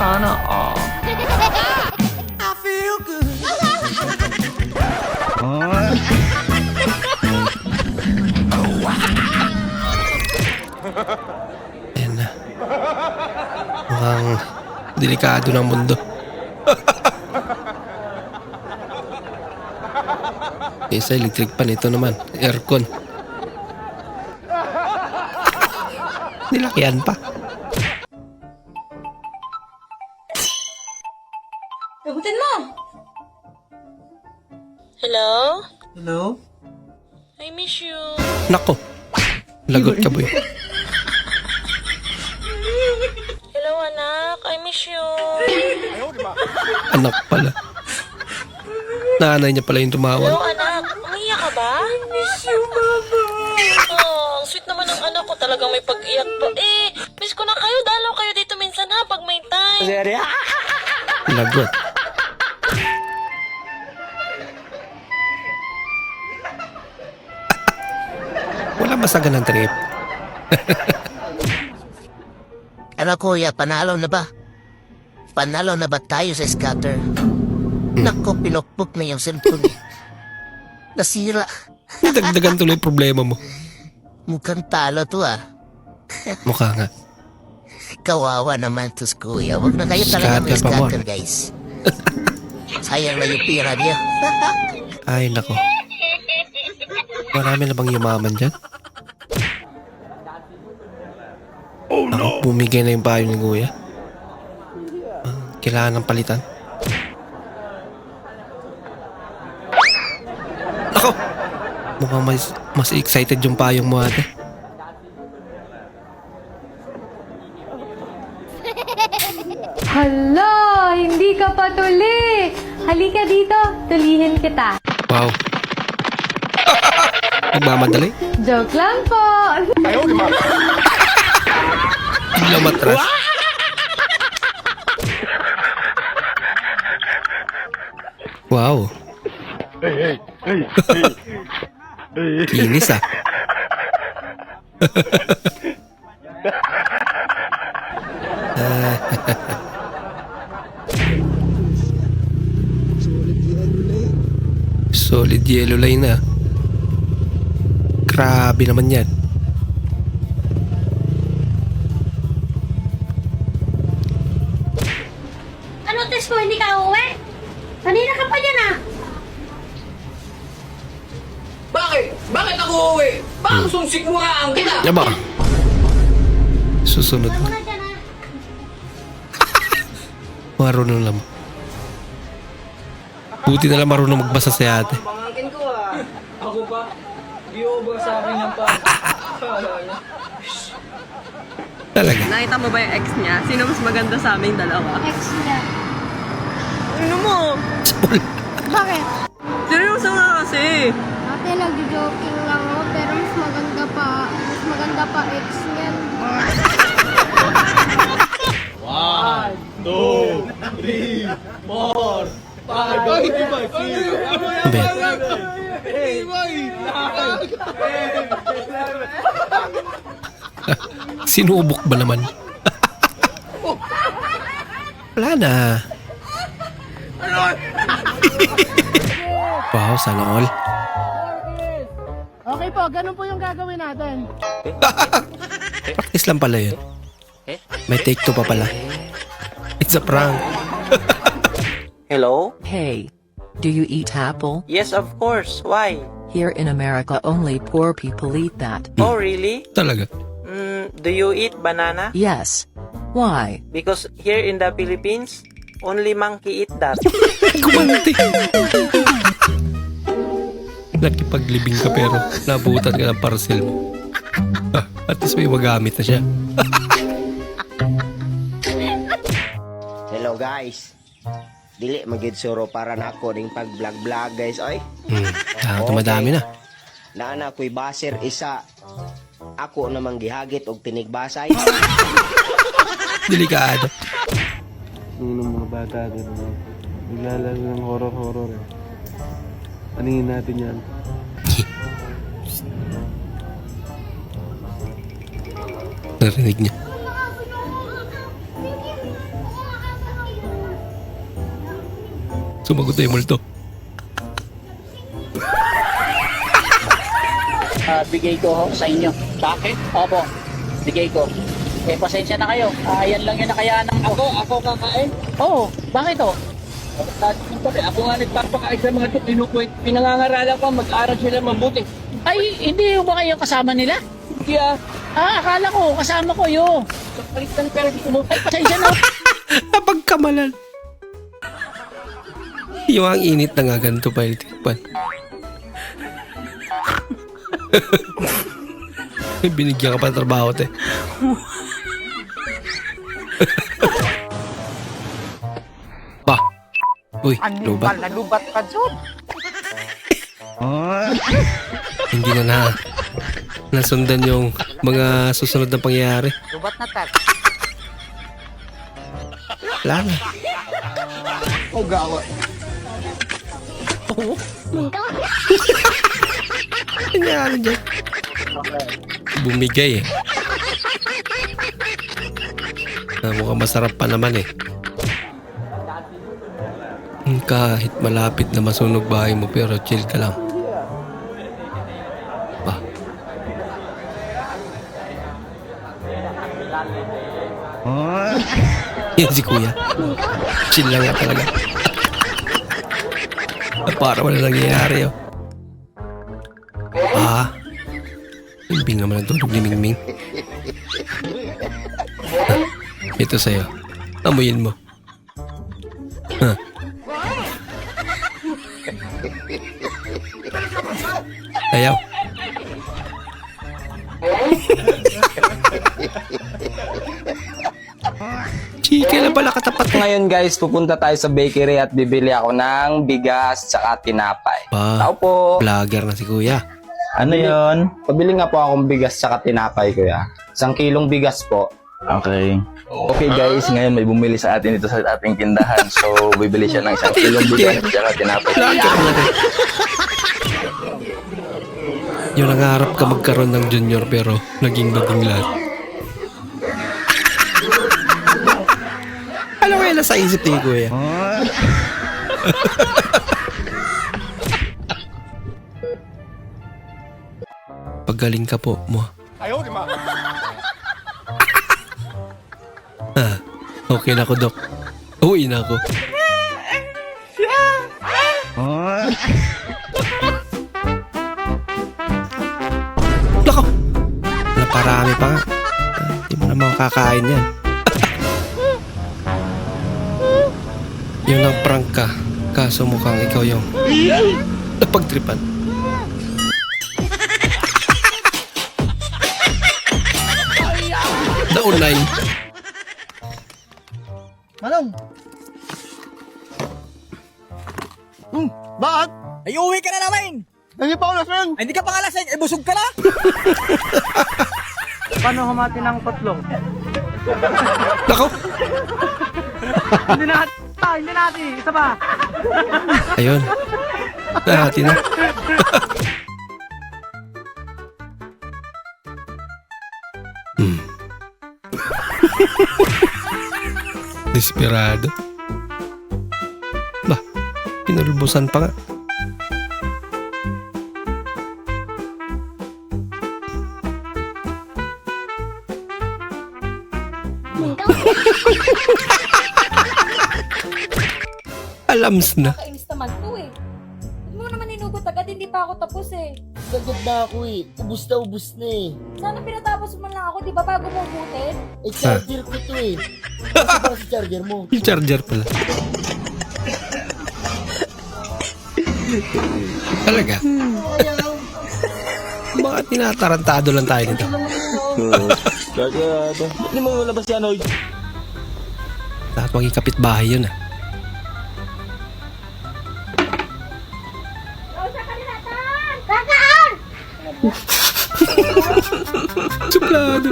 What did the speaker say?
Sana all. I feel good. Ayan na. Mukhang delikado ng mundo. Isa electric pan, ito naman aircon. Nilakihan pa. Sagutin mo! Hello? Hello? I miss you. Nako, lagot ka boy. Hello, anak. I miss you. Anak pala. Nanay niya pala yung tumawag. Hello, anak. Umiiyak ka ba? I miss you, mama. Oh, ang sweet naman ng anak ko. Talagang may pag-iyak pa. Miss ko na kayo. Dalaw kayo dito minsan ha, pag may time. Lagot. Wala masagan ng trip. Ano kuya, panalo na ba? Panalo na ba tayo sa scatter? Nako, pinukpok na yung cellphone. Nasira. Dagdagan tuloy problema mo. Mukhang talo to ah. Mukha nga. Kawawa naman to kuya. Huwag na kayo talaga may Scatter pa mo. scatter guys. Sayang na yung pira niya. Ay, nako. Marami na bang yumaman dyan? Oh no! Bumigay na yung payo ni Kuya. Kailangan ng palitan. Nako! Mukhang mas excited yung payong mo ate. Hala, hindi ka pa tuli. Halika dito, tulihin kita. Wow. Nagmamadali? Joke lang po. Bigla matras. Wow. Kinis ah. Solid yellow line na. Grabe naman yan. Ano, test mo? Hindi ka uuwi? Kanina ka pa dyan ah. Bakit? Bakit ako uuwi? Baka sumsik mo nga ang kita! Yaba. Susunod Ano na. na dyan ah? Marunong lang. Buti na lang marunong magbasa si ate. Pangangkin ko ah. Ako pa? Di over sa akin yan pa. Talaga. Nakita mo ba yung ex niya? Sino mas maganda sa aming dalawa? Ex niya. Ano mo? Bakit? Seryoso nga kasi. Ate, nag-joking lang ako pero mas maganda pa. Mas maganda pa ex niyan. Sinubok ba naman? Wala na. Wow, sana all. Okay po, ganun po yung gagawin natin. Practice lang pala yun. May take two pa pala. It's a prank. Hello? Hey, do you eat apple? Yes, of course. Why? Here in America, only poor people eat that. Oh, really? Talaga. Do you eat banana? Yes. Why? Because here in the Philippines, only monkey eat that. Kumanti. Nakipaglibing ka pero nabutan ka ng parcel mo. At least may magamit na siya. Hello guys. Dili magid suro para na ako ding pag-vlog guys oy. Tumadami na. Naana ko'y baser isa. Ako namang gihagit og tinigbasay. Delikado. Nung mga bata din, naglalaro ng horror-horror eh. Aningin natin yan. Narinig niya. Sumagot na yung multo. Bigay ko sa inyo. Bakit? Opo, bigay ko. Eh, pasensya na kayo. Yan lang yung nakayaan ng ako kakain? Oo, bakit o? Ako nga nagpapakain sa mga ito, pinangangaralan ko, mag-aaral sila mabuti. Ay, hindi ba kayo kasama nila? Kaya, akala ko, kasama ko yun. Sa palitan pero dito mo, ay, pasensya na. Napagkamalan. Yung ang init na nga ganito pa itikpan. Binigyan ka pa ng trabaho, te. Ba? Uy, lubat. Nalubat ka dyan. Hindi na nasundan yung mga susunod na pangyayari. Lubat na tag. Wala na. Oh, gawa. Nangyari dyan. Bumigay eh. Mukhang masarap pa naman eh. Kahit malapit na masunog bahay mo pero chill ka lang. Ba? Yan si kuya. Chill lang nga talaga. Para wala nangyayari oh. Limbing naman ang tulog ni Mingming. Ito sa'yo. Amuyin mo. Ayaw. Chika na pala katapat ko. Ngayon guys, pupunta tayo sa bakery at bibili ako ng bigas tsaka tinapay. Tao po. Vlogger na si kuya. Ano yon? Pabili nga po akong bigas tsaka tinapay, kuya. 1 kilong bigas po. Okay. Okay guys, ngayon may bumili sa atin ito sa ating tindahan. So, bibili siya ng 1 kilong bigas at tinapay. Vlogger na rin. Yung nangarap ka magkaroon ng junior pero naging bading lahat. Alam ko yun nasa isip ni kuya. Pagaling ka po mo. Ayaw, di ma. Okay na ako, Dok. Uwi na ako. Lako! Naparami pa nga. Hindi mo na makakain yan. Yun ang prank ka. Kaso mukhang ikaw yung napagtripan. Naunay. Manong! Bakit? Ay, uwi ka na namin! Hindi pa ako lasing! Ay, hindi ka pa nga lasing! Ay, busog ka na! Paano humati ng patlong? Lako! Hindi natin! Isa pa! Ayun. Nahati na. Desperado. Bah, pinulbusan pa nga. Alams na. Kainis naman to eh. Huwag mo naman inugot agad, hindi pa ako tapos eh. Sagot na ako eh. Ubus na eh. Sana pinatapos mo lang ako, di ba, bago mo ubutin? Eh, charger ko to eh. Kasi para sa charger mo. Yung charger pala. Talaga? Baka tinatarantado lang tayo nito. Hindi mo labas yan, oy. Dapat maging kapitbahay yun ah. Suplado.